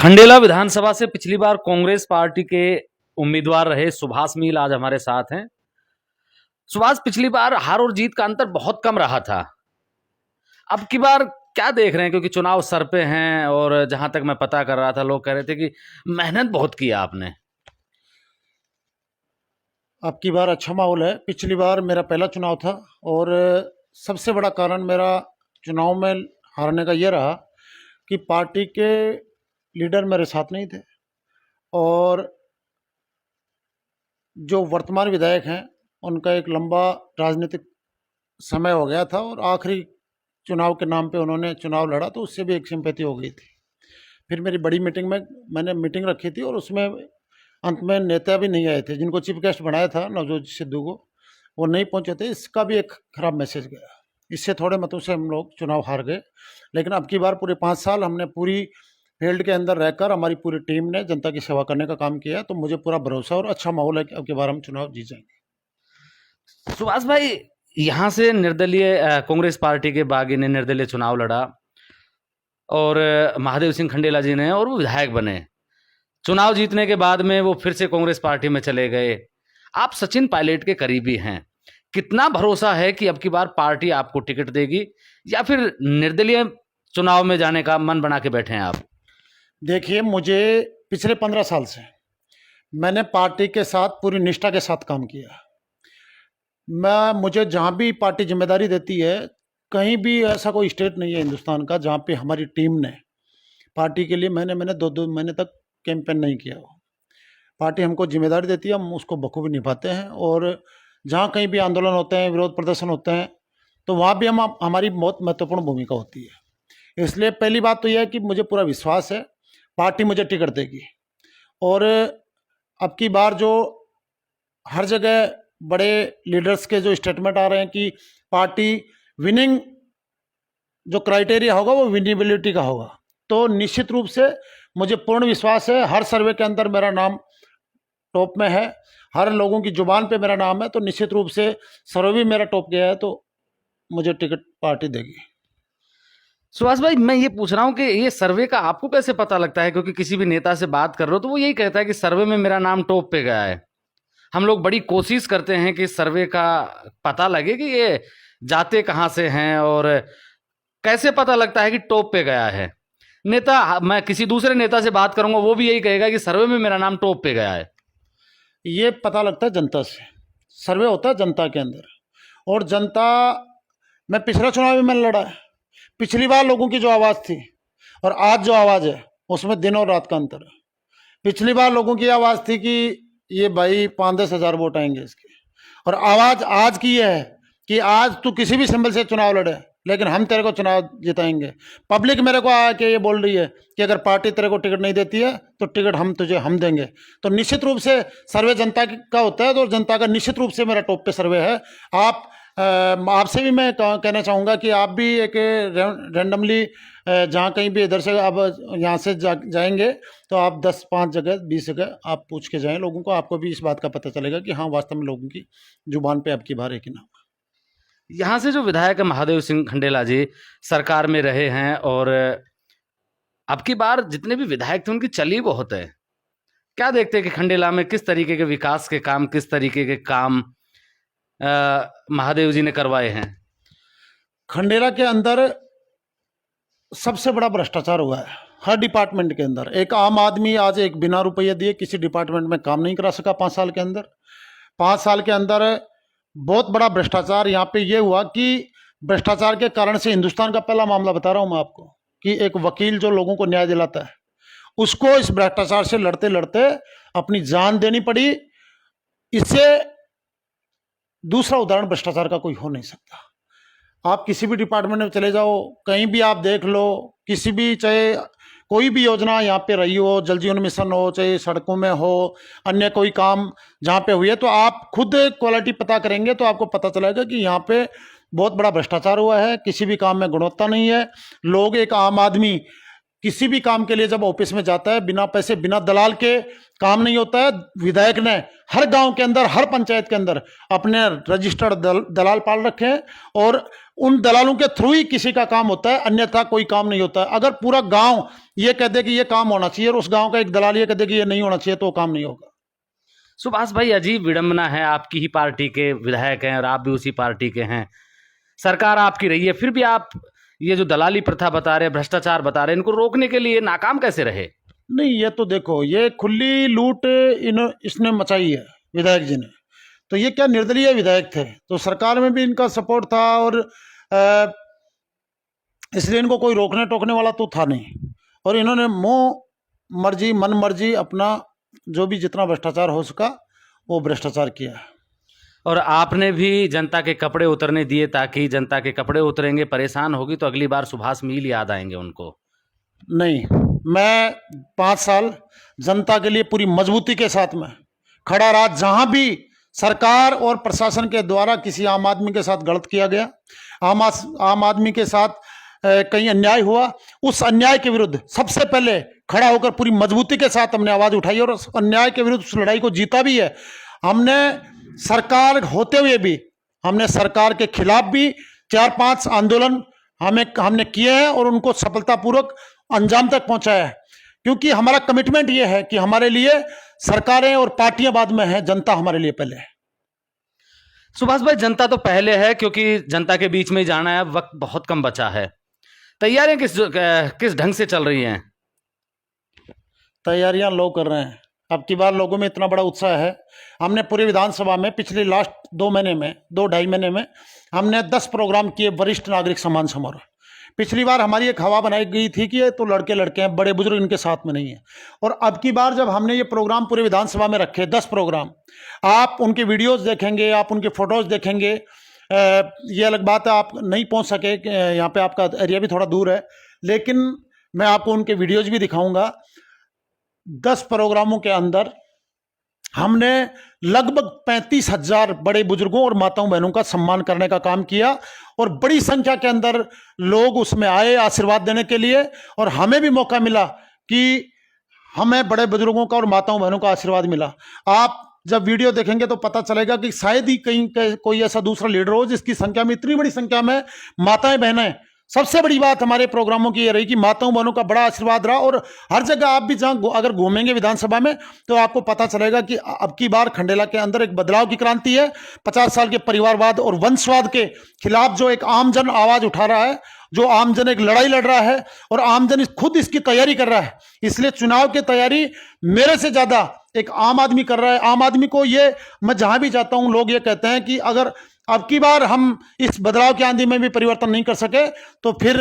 खंडेला विधानसभा से पिछली बार कांग्रेस पार्टी के उम्मीदवार रहे सुभाष मील आज हमारे साथ हैं। सुभाष, पिछली बार हार और जीत का अंतर बहुत कम रहा था। अब की बार क्या देख रहे हैं, क्योंकि चुनाव सर पे हैं और जहां तक मैं पता कर रहा था लोग कह रहे थे कि मेहनत बहुत किया आपने। अब की बार अच्छा माहौल है। पिछली बार मेरा पहला चुनाव था और सबसे बड़ा कारण मेरा चुनाव में हारने का ये रहा कि पार्टी के लीडर मेरे साथ नहीं थे और जो वर्तमान विधायक हैं उनका एक लंबा राजनीतिक समय हो गया था और आखिरी चुनाव के नाम पे उन्होंने चुनाव लड़ा तो उससे भी एक सिंपैथी हो गई थी। फिर मेरी बड़ी मीटिंग में मैंने मीटिंग रखी थी और उसमें अंत में नेता भी नहीं आए थे, जिनको चीफ गेस्ट बनाया था नवजोत सिद्धू को, वो नहीं पहुंचे थे। इसका भी एक खराब मैसेज गया। इससे थोड़े मतों से हम लोग चुनाव हार गए। लेकिन अब की बार पूरे 5 साल हमने पूरी फील्ड के अंदर रहकर हमारी पूरी टीम ने जनता की सेवा करने का काम किया, तो मुझे पूरा भरोसा और अच्छा माहौल है कि अब की बार हम चुनाव जीत जाएंगे। सुभाष भाई, यहां से निर्दलीय कांग्रेस पार्टी के बागी ने निर्दलीय चुनाव लड़ा और महादेव सिंह खंडेला जी ने, और वो विधायक बने। चुनाव जीतने के बाद में वो फिर से कांग्रेस पार्टी में चले गए। आप सचिन पायलट के करीबी हैं, कितना भरोसा है कि अब की बार पार्टी आपको टिकट देगी, या फिर निर्दलीय चुनाव में जाने का मन बना के बैठे हैं आप? देखिए, मुझे पिछले 15 साल से मैंने पार्टी के साथ पूरी निष्ठा के साथ काम किया। मुझे जहाँ भी पार्टी जिम्मेदारी देती है, कहीं भी ऐसा कोई स्टेट नहीं है हिंदुस्तान का जहाँ पे हमारी टीम ने पार्टी के लिए महीने 2 महीने तक कैंपेन नहीं किया हो। पार्टी हमको जिम्मेदारी देती है, हम उसको बखूबी निभाते हैं और जहाँ कहीं भी आंदोलन होते हैं, विरोध प्रदर्शन होते हैं, तो वहाँ भी हमारी बहुत महत्वपूर्ण भूमिका होती है। इसलिए पहली बात तो यह है कि मुझे पूरा विश्वास है पार्टी मुझे टिकट देगी। और अब की बार जो हर जगह बड़े लीडर्स के जो स्टेटमेंट आ रहे हैं कि पार्टी विनिंग जो क्राइटेरिया होगा वो विनिबिलिटी का होगा, तो निश्चित रूप से मुझे पूर्ण विश्वास है। हर सर्वे के अंदर मेरा नाम टॉप में है, हर लोगों की जुबान पे मेरा नाम है, तो निश्चित रूप से सर्वे भी मेरा टॉप गया है, तो मुझे टिकट पार्टी देगी। सुभाष भाई, मैं ये पूछ रहा हूँ कि ये सर्वे का आपको कैसे पता लगता है? क्योंकि किसी भी नेता से बात कर रहे हो तो वो यही कहता है कि सर्वे में मेरा नाम टॉप पे गया है। हम लोग बड़ी कोशिश करते हैं कि सर्वे का पता लगे कि ये जाते कहाँ से हैं, और कैसे पता लगता है कि टॉप पे गया है नेता? मैं किसी दूसरे नेता से बात करूंगा, वो भी यही कहेगा कि सर्वे में मेरा नाम टॉप पे गया है। ये पता लगता है जनता से। सर्वे होता है जनता के अंदर, और जनता, मैं पिछला चुनाव भी मैंने लड़ा है। पिछली बार लोगों की जो आवाज़ थी और आज जो आवाज़ है उसमें दिन और रात का अंतर है। पिछली बार लोगों की आवाज़ थी कि ये भाई 5-10 हज़ार वोट आएंगे इसके, और आवाज़ आज की ये है कि आज तू किसी भी सिंबल से चुनाव लड़े लेकिन हम तेरे को चुनाव जिताएंगे। पब्लिक मेरे को आके ये बोल रही है कि अगर पार्टी तेरे को टिकट नहीं देती है तो टिकट हम देंगे। तो निश्चित रूप से सर्वे जनता का होता है, तो जनता का निश्चित रूप से मेरा टॉप पे सर्वे है। आपसे भी मैं कहना चाहूँगा कि आप भी एक रैंडमली जहाँ कहीं भी इधर से अब यहाँ से जाएंगे तो आप 10-5 जगह 20 जगह आप पूछ के जाएं लोगों को, आपको भी इस बात का पता चलेगा कि हाँ वास्तव में लोगों की जुबान पे अब की बार एक ही नाम। यहाँ से जो विधायक महादेव सिंह खंडेला जी सरकार में रहे हैं, और अब की बार जितने भी विधायक थे उनकी चली बहुत है। क्या देखते हैं कि खंडेला में किस तरीके के विकास के काम, किस तरीके के काम महादेव जी ने करवाए हैं? खंडेला के अंदर सबसे बड़ा भ्रष्टाचार हुआ है हर डिपार्टमेंट के अंदर। एक आम आदमी आज एक बिना रुपये दिए किसी डिपार्टमेंट में काम नहीं करा सका 5 साल के अंदर। 5 साल के अंदर बहुत बड़ा भ्रष्टाचार यहाँ पे ये हुआ कि भ्रष्टाचार के कारण से हिंदुस्तान का पहला मामला बता रहा हूँ मैं आपको कि एक वकील जो लोगों को न्याय दिलाता है उसको इस भ्रष्टाचार से लड़ते लड़ते अपनी जान देनी पड़ी। इससे दूसरा उदाहरण भ्रष्टाचार का कोई हो नहीं सकता। आप किसी भी डिपार्टमेंट में चले जाओ, कहीं भी आप देख लो, किसी भी चाहे कोई भी योजना यहाँ पे रही हो, जल जीवन मिशन हो, चाहे सड़कों में हो, अन्य कोई काम जहाँ पे हुई है, तो आप खुद क्वालिटी पता करेंगे तो आपको पता चलेगा कि यहाँ पे बहुत बड़ा भ्रष्टाचार हुआ है। किसी भी काम में गुणवत्ता नहीं है। लोग, एक आम आदमी किसी भी काम के लिए जब ऑफिस में जाता है, बिना पैसे बिना दलाल के काम नहीं होता है। विधायक ने हर गांव के अंदर, हर पंचायत के अंदर अपने रजिस्टर्ड दलाल पाल रखे हैं और उन दलालों के थ्रू ही किसी का काम होता है, अन्यथा कोई काम नहीं होता है। अगर पूरा गांव ये कह दे कि ये काम होना चाहिए और उस गांव का एक दलाल ये कह दे कि ये नहीं होना चाहिए, तो वो काम नहीं होगा। सुभाष भाई, अजीब विडंबना है, आपकी ही पार्टी के विधायक हैं और आप भी उसी पार्टी के हैं, सरकार आपकी रही है, फिर भी आप ये जो दलाली प्रथा बता रहे, भ्रष्टाचार बता रहे, इनको रोकने के लिए नाकाम कैसे रहे? नहीं, ये तो देखो, ये खुली लूट इसने मचाई है विधायक जी ने। तो ये क्या निर्दलीय विधायक थे, तो सरकार में भी इनका सपोर्ट था, और इसलिए इनको कोई रोकने टोकने वाला तो था नहीं। और इन्होंने मुँह मर्जी मन मर्जी अपना जो भी जितना भ्रष्टाचार हो सका वो भ्रष्टाचार किया है। और आपने भी जनता के कपड़े उतरने दिए, ताकि जनता के कपड़े उतरेंगे, परेशान होगी तो अगली बार सुभाष मील याद आएंगे उनको। नहीं, मैं 5 साल जनता के लिए पूरी मजबूती के साथ में खड़ा रहा। जहां भी सरकार और प्रशासन के द्वारा किसी आम आदमी के साथ गलत किया गया, आम आदमी के साथ कहीं अन्याय हुआ, उस अन्याय के विरुद्ध सबसे पहले खड़ा होकर पूरी मजबूती के साथ हमने आवाज उठाई और उस अन्याय के विरुद्ध उस लड़ाई को जीता भी है। हमने सरकार होते हुए भी, हमने सरकार के खिलाफ भी 4-5 आंदोलन हमने किए हैं और उनको सफलतापूर्वक अंजाम तक पहुंचाया है। क्योंकि हमारा कमिटमेंट ये है कि हमारे लिए सरकारें और पार्टियां बाद में हैं, जनता हमारे लिए पहले है। सुभाष भाई, जनता तो पहले है, क्योंकि जनता के बीच में ही जाना है, अब वक्त बहुत कम बचा है। तैयारियां किस ढंग से चल रही हैं? तैयारियां लोग कर रहे हैं। अब की बार लोगों में इतना बड़ा उत्साह है, हमने पूरी विधानसभा में पिछले लास्ट 2 ढाई महीने में हमने 10 प्रोग्राम किए वरिष्ठ नागरिक सम्मान समारोह। पिछली बार हमारी एक हवा बनाई गई थी कि ये तो लड़के लड़के हैं, बड़े बुजुर्ग इनके साथ में नहीं है। और अब की बार जब हमने ये प्रोग्राम पूरे विधानसभा में रखे 10 प्रोग्राम, आप उनके वीडियोस देखेंगे, आप उनके फोटोज देखेंगे। ये अलग बात है आप नहीं पहुंच सके, यहाँ पे आपका एरिया भी थोड़ा दूर है, लेकिन मैं आपको उनके वीडियोज भी दिखाऊंगा। 10 प्रोग्रामों के अंदर हमने लगभग 35,000 बड़े बुजुर्गों और माताओं बहनों का सम्मान करने का काम किया और बड़ी संख्या के अंदर लोग उसमें आए आशीर्वाद देने के लिए। और हमें भी मौका मिला कि हमें बड़े बुजुर्गों का और माताओं बहनों का आशीर्वाद मिला। आप जब वीडियो देखेंगे तो पता चलेगा कि शायद ही कहीं कोई ऐसा दूसरा लीडर हो जिसकी संख्या में, इतनी बड़ी संख्या में माताएं बहनें। सबसे बड़ी बात हमारे प्रोग्रामों की ये रही कि माताओं बहनों का बड़ा आशीर्वाद रहा। और हर जगह आप भी जहां अगर घूमेंगे विधानसभा में तो आपको पता चलेगा कि अब की बार खंडेला के अंदर एक बदलाव की क्रांति है। 50 साल के परिवारवाद और वंशवाद के खिलाफ जो एक आमजन आवाज उठा रहा है, जो आमजन एक लड़ाई लड़ रहा है और आमजन खुद इसकी तैयारी कर रहा है। इसलिए चुनाव की तैयारी मेरे से ज्यादा एक आम आदमी कर रहा है। आम आदमी को ये, मैं जहां भी जाता हूं लोग ये कहते हैं कि अगर अब की बार हम इस बदलाव की आंधी में भी परिवर्तन नहीं कर सके तो फिर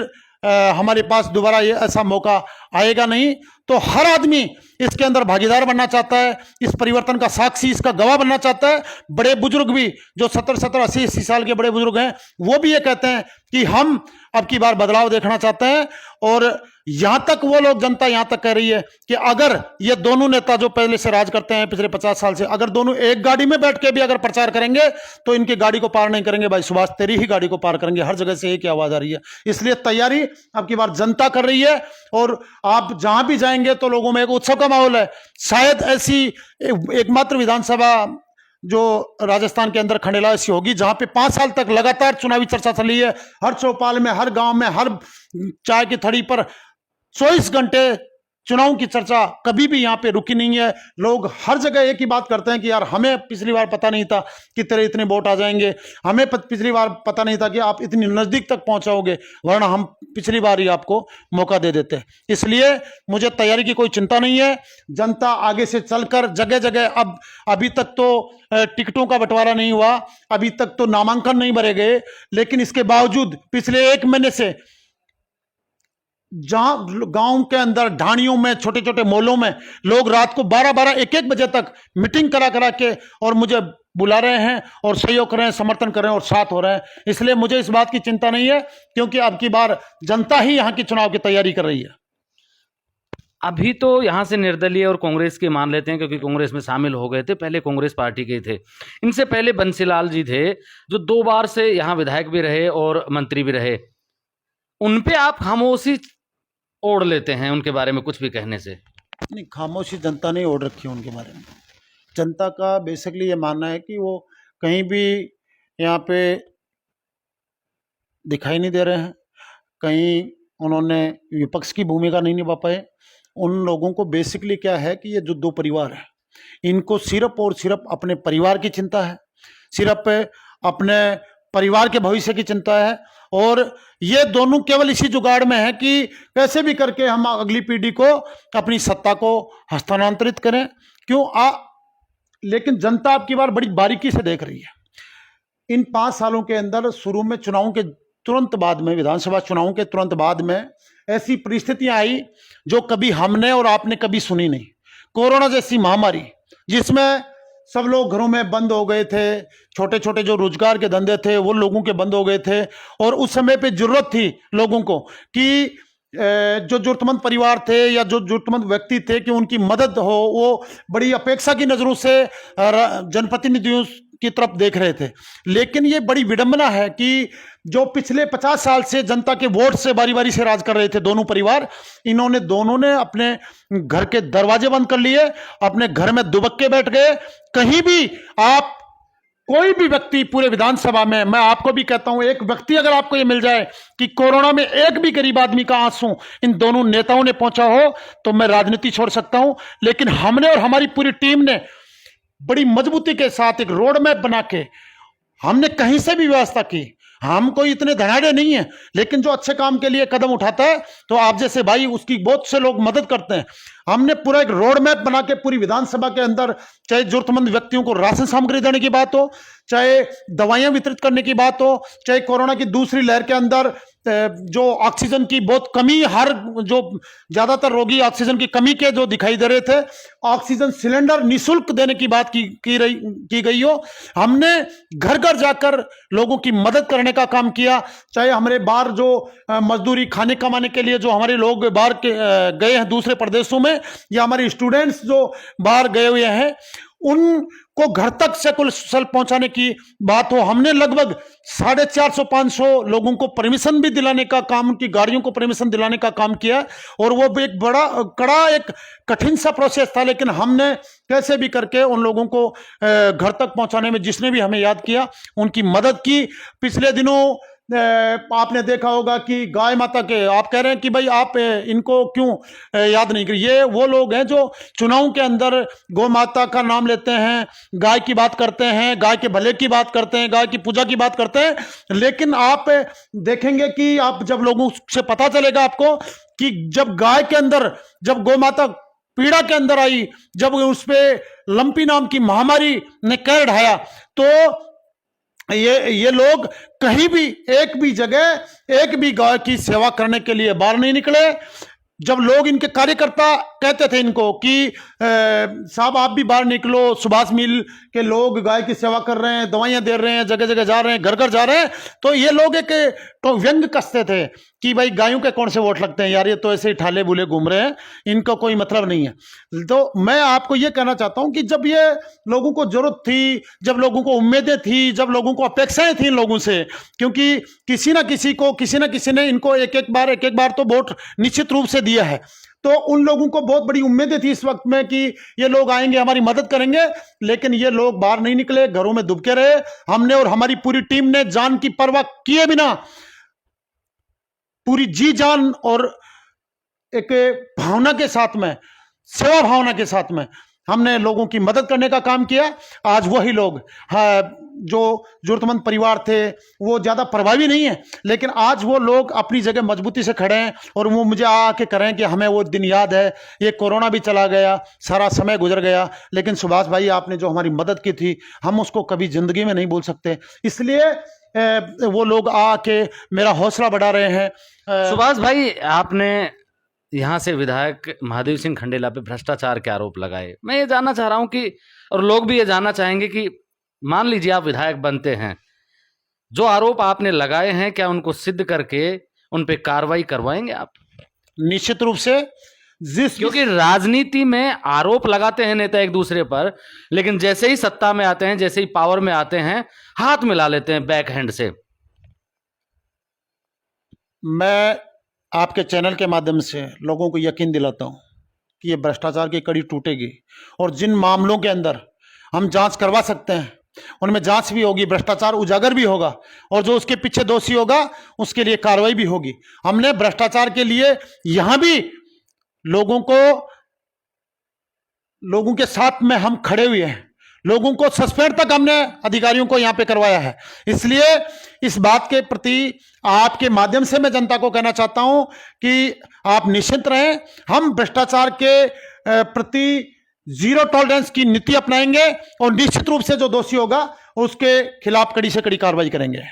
हमारे पास दोबारा ये ऐसा मौका आएगा नहीं। तो हर आदमी इसके अंदर भागीदार बनना चाहता है, इस परिवर्तन का साक्षी, इसका गवाह बनना चाहता है। बड़े बुजुर्ग भी जो 70-70, 80-80 साल के बड़े बुजुर्ग हैं वो भी ये कहते हैं कि हम अब की बार बदलाव देखना चाहते हैं। और यहां तक वो लोग, जनता यहां तक कह रही है कि अगर ये दोनों नेता जो पहले से राज करते हैं पिछले 50 साल से, अगर दोनों एक गाड़ी में बैठ के भी अगर प्रचार करेंगे तो इनकी गाड़ी को पार नहीं करेंगे। भाई सुभाष, तेरी ही गाड़ी को पार करेंगे। हर जगह से एक ही आवाज आ रही है। इसलिए तैयारी अब की बार जनता कर रही है और आप जहां भी जाएंगे तो लोगों में एक उत्सव का माहौल है। शायद ऐसी एकमात्र विधानसभा जो राजस्थान के अंदर खंडेला ऐसी होगी जहां पे 5 साल तक लगातार चुनावी चर्चा चली है। हर चौपाल में, हर गांव में, हर चाय की थड़ी पर 24 घंटे चुनाव की चर्चा कभी भी यहाँ पे रुकी नहीं है। लोग हर जगह एक ही बात करते हैं कि यार हमें पिछली बार पता नहीं था कि तेरे इतने वोट आ जाएंगे, हमें पिछली बार पता नहीं था कि आप इतनी नजदीक तक पहुंचाओगे, वरना हम पिछली बार ही आपको मौका दे देते। इसलिए मुझे तैयारी की कोई चिंता नहीं है। जनता आगे से चलकर जगह जगह, अभी तक तो टिकटों का बंटवारा नहीं हुआ, अभी तक तो नामांकन नहीं भरे गए, लेकिन इसके बावजूद पिछले 1 महीने से जहां गांव के अंदर ढाणियों में, छोटे छोटे मोहल्लों में लोग रात को 12-12, 1-1 बजे तक मीटिंग करा के और मुझे बुला रहे हैं और सहयोग कर रहे हैं, समर्थन कर रहे हैं और साथ हो रहे हैं। इसलिए मुझे इस बात की चिंता नहीं है, क्योंकि अब की बार जनता ही यहां की चुनाव की तैयारी कर रही है। अभी तो यहाँ से निर्दलीय और कांग्रेस के मान लेते हैं, क्योंकि कांग्रेस में शामिल हो गए थे, पहले कांग्रेस पार्टी के थे। इनसे पहले बंसीलाल जी थे जो 2 बार से यहाँ विधायक भी रहे और मंत्री भी रहे। उन पे आप खामोशी ओढ़ लेते हैं उनके बारे में कुछ भी कहने से? नहीं, खामोशी जनता ने ओढ़ रखी है उनके बारे में। जनता का बेसिकली ये मानना है कि वो कहीं भी यहाँ पे दिखाई नहीं दे रहे हैं, कहीं उन्होंने विपक्ष की भूमिका नहीं निभा पाए। उन लोगों को बेसिकली क्या है कि ये जो दो परिवार है, इनको सिर्फ और सिर्फ अपने परिवार की चिंता है, सिर्फ अपने परिवार के भविष्य की चिंता है, और ये दोनों केवल इसी जुगाड़ में है कि कैसे भी करके हम अगली पीढ़ी को, अपनी सत्ता को हस्तांतरित करें। लेकिन जनता आपकी बार बड़ी बारीकी से देख रही है। इन 5 सालों के अंदर शुरू में चुनावों के तुरंत बाद में, विधानसभा चुनावों के तुरंत बाद में ऐसी परिस्थितियां आई जो कभी हमने और आपने कभी सुनी नहीं। कोरोना जैसी महामारी जिसमें सब लोग घरों में बंद हो गए थे, छोटे छोटे जो रोजगार के धंधे थे वो लोगों के बंद हो गए थे, और उस समय पे जरूरत थी लोगों को कि जो जरूरतमंद परिवार थे या जो जरूरतमंद व्यक्ति थे कि उनकी मदद हो। वो बड़ी अपेक्षा की नजरों से जनप्रतिनिधियों की तरफ देख रहे थे। लेकिन ये बड़ी विडंबना है कि जो पिछले 50 साल से जनता के वोट से बारी बारी से राज कर रहे थे दोनों परिवार, इन्होंने दोनों ने अपने घर के दरवाजे बंद कर लिए, अपने घर में दुबक्के बैठ गए। कहीं भी आप कोई भी व्यक्ति पूरे विधानसभा में, मैं आपको भी कहता हूं, एक व्यक्ति अगर आपको ये मिल जाए कि कोरोना में एक भी गरीब आदमी का आंसू इन दोनों नेताओं ने पहुंचा हो, तो मैं राजनीति छोड़ सकता हूं। लेकिन हमने और हमारी पूरी टीम ने बड़ी मजबूती के साथ एक रोड मैप बना के हमने कहीं से भी व्यवस्था की। हम कोई इतने धनाढ़े नहीं है, लेकिन जो अच्छे काम के लिए कदम उठाता है तो आप जैसे भाई उसकी बहुत से लोग मदद करते हैं। हमने पूरा एक रोड मैप बना के पूरी विधानसभा के अंदर, चाहे जरूरतमंद व्यक्तियों को राशन सामग्री देने की बात हो, चाहे दवाइयां वितरित करने की बात हो, चाहे कोरोना की दूसरी लहर के अंदर जो ऑक्सीजन की बहुत कमी, हर जो ज्यादातर रोगी ऑक्सीजन की कमी के जो दिखाई दे रहे थे, ऑक्सीजन सिलेंडर निःशुल्क देने की बात की गई हो। हमने घर घर जाकर लोगों की मदद करने का काम किया। चाहे हमारे बाहर जो मजदूरी खाने कमाने के लिए जो हमारे लोग बाहर गए हैं दूसरे प्रदेशों में, या हमारे स्टूडेंट्स जो बाहर गए हुए हैं, उनको घर तक सकुशल पहुंचाने की बात हो, हमने लगभग 450-500 लोगों को परमिशन भी दिलाने का काम, उनकी गाड़ियों को परमिशन दिलाने का काम किया। और वो भी एक बड़ा कड़ा, एक कठिन सा प्रोसेस था, लेकिन हमने कैसे भी करके उन लोगों को घर तक पहुंचाने में, जिसने भी हमें याद किया, उनकी मदद की। पिछले दिनों आपने देखा होगा कि गाय माता के, आप कह रहे हैं कि भाई आप इनको क्यों याद नहीं करें। ये वो लोग हैं जो चुनाव के अंदर गौ माता का नाम लेते हैं, गाय की बात करते हैं, गाय के भले की बात करते हैं, गाय की पूजा की बात करते हैं। लेकिन आप देखेंगे कि आप जब लोगों से पता चलेगा आपको कि जब गाय के अंदर, जब गौ माता पीड़ा के अंदर आई, जब उस पर लंपी नाम की महामारी ने कहर ढाया, तो ये लोग कहीं भी, एक भी जगह, एक भी गाय की सेवा करने के लिए बाहर नहीं निकले। जब लोग, इनके कार्यकर्ता कहते थे इनको कि साहब आप भी बाहर निकलो, सुभाष मिल के लोग गाय की सेवा कर रहे हैं, दवाइयां दे रहे हैं, जगह जगह जा रहे हैं, घर घर जा रहे हैं, तो ये लोग एक तो व्यंग कसते थे कि भाई गायों के कौन से वोट लगते हैं यार, ये तो ऐसे ही ठाले बुले घूम रहे हैं, इनका कोई मतलब नहीं है। तो मैं आपको ये कहना चाहता हूं कि जब ये लोगों को जरूरत थी, जब लोगों को उम्मीदें थी, जब लोगों को अपेक्षाएं थी इन लोगों से, क्योंकि किसी ना किसी ने इनको एक एक बार तो वोट निश्चित रूप से दिया है, तो उन लोगों को बहुत बड़ी उम्मीदें थी इस वक्त में कि ये लोग आएंगे, हमारी मदद करेंगे। लेकिन ये लोग बाहर नहीं निकले, घरों में दुबके रहे। हमने और हमारी पूरी टीम ने जान की परवाह किए बिना, पूरी जी जान और एक भावना के साथ में, सेवा भावना के साथ में हमने लोगों की मदद करने का काम किया। आज वही लोग, जो जरूरतमंद परिवार थे, वो ज़्यादा प्रभावी नहीं है, लेकिन आज वो लोग अपनी जगह मजबूती से खड़े हैं। और वो मुझे आके करें कि हमें वो दिन याद है, ये कोरोना भी चला गया, सारा समय गुजर गया, लेकिन सुभाष भाई आपने जो हमारी मदद की थी, हम उसको कभी ज़िंदगी में नहीं भूल सकते। इसलिए वो लोग आके मेरा हौसला बढ़ा रहे हैं। सुभाष भाई, आपने यहाँ से विधायक महादेव सिंह खंडेला पे भ्रष्टाचार के आरोप लगाए। मैं ये जानना चाह रहा हूँ कि, और लोग भी ये जानना चाहेंगे कि मान लीजिए आप विधायक बनते हैं, जो आरोप आपने लगाए हैं क्या उनको सिद्ध करके उन पे कार्रवाई करवाएंगे आप? निश्चित रूप से, क्योंकि राजनीति में आरोप लगाते हैं नेता एक दूसरे पर, लेकिन जैसे ही सत्ता में आते हैं, जैसे ही पावर में आते हैं, हाथ मिला लेते हैं बैक हैंड से। मैं आपके चैनल के माध्यम से लोगों को यकीन दिलाता हूं कि ये भ्रष्टाचार की कड़ी टूटेगी, और जिन मामलों के अंदर हम जांच करवा सकते हैं उनमें जांच भी होगी, भ्रष्टाचार उजागर भी होगा, और जो उसके पीछे दोषी होगा उसके लिए कार्रवाई भी होगी। हमने भ्रष्टाचार के लिए यहां भी लोगों के साथ में हम खड़े हुए हैं। लोगों को सस्पेंड तक हमने अधिकारियों को यहां पे करवाया है। इसलिए इस बात के प्रति आपके माध्यम से मैं जनता को कहना चाहता हूं कि आप निश्चिंत रहें। हम भ्रष्टाचार के प्रति जीरो टॉलरेंस की नीति अपनाएंगे और निश्चित रूप से जो दोषी होगा उसके खिलाफ कड़ी से कड़ी कार्रवाई करेंगे।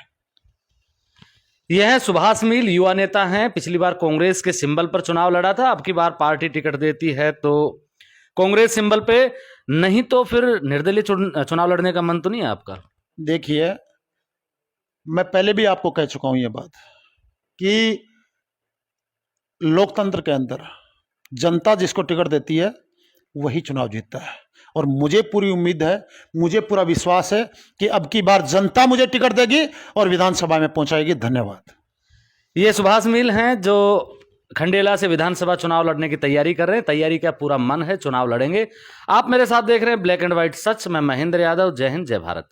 यह है सुभाष मील, युवा नेता हैं। पिछली बार कांग्रेस के सिंबल पर चुनाव लड़ा था, अब की बार पार्टी टिकट देती है तो कांग्रेस सिंबल पे, नहीं तो फिर निर्दलीय चुनाव लड़ने का मन तो नहीं है आपका? देखिए, मैं पहले भी आपको कह चुका हूं ये बात कि लोकतंत्र के अंदर जनता जिसको टिकट देती है वही चुनाव जीतता है, और मुझे पूरी उम्मीद है, मुझे पूरा विश्वास है कि अब की बार जनता मुझे टिकट देगी और विधानसभा में पहुंचाएगी। धन्यवाद। ये सुभाष मील हैं जो खंडेला से विधानसभा चुनाव लड़ने की तैयारी कर रहे हैं। तैयारी का पूरा मन है, चुनाव लड़ेंगे। आप मेरे साथ देख रहे हैं ब्लैक एंड व्हाइट सच। मैं महेंद्र यादव। जय हिंद, जय भारत।